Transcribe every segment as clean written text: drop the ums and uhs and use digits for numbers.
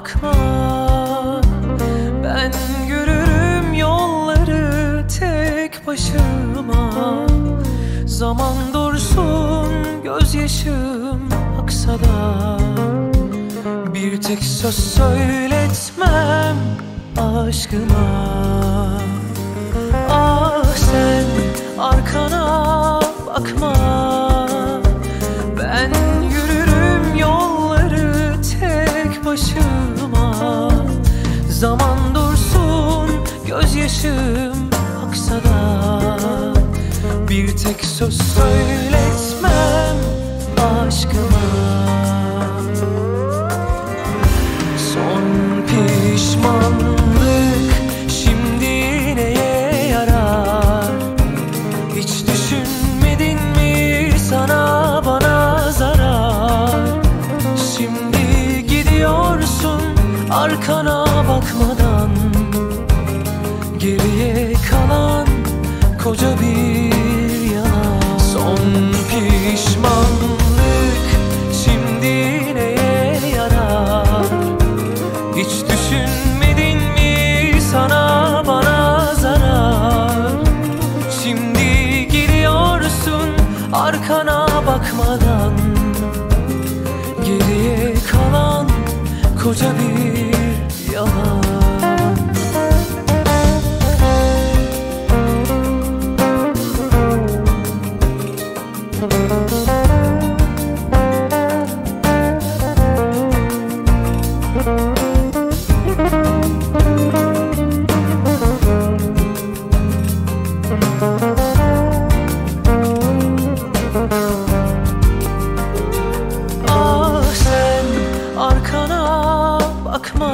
bakma. Ben yürürüm yolları tek başıma. Zaman dursun, gözyaşım aksa da bir tek söz söyletmem aşkıma. Ah sen arkana bakma. Ben yürürüm yolları tek başıma. Zaman dursun, gözyaşım aksa da bir tek söz söyletmem aşkıma. Son pişmanlık şimdi neye yarar? Hiç düşünmedin mi sana bana zarar? Şimdi gidiyorsun arkana bakmadan. Geriye kalan koca bir yalan. Son pişmanlık şimdi neye yarar? Hiç düşünmedin mi sana bana zarar? Şimdi gidiyorsun arkana bakmadan. Geriye kalan koca bir yalan. Ah sen arkana bakma.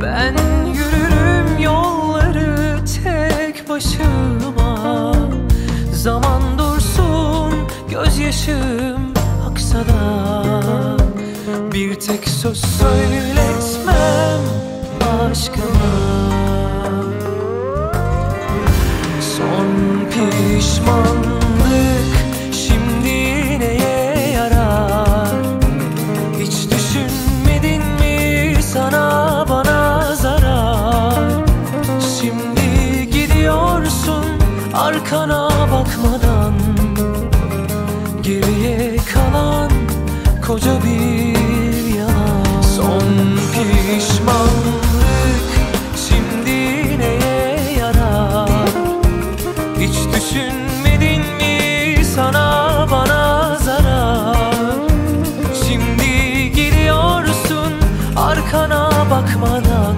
Ben yürürüm yolları tek başıma. Zaman dursun, gözyaşım aksa da bir tek söz söyletmem aşkıma. Son pişmanlık şimdi neye yarar? Hiç düşünmedin mi sana bana zarar? Şimdi gidiyorsun arkana bakmadan. Geriye kalan koca bir yalan. Son pişmanlık şimdi neye yarar? Hiç düşünmedin mi sana bana zarar? Şimdi gidiyorsun arkana bakmadan.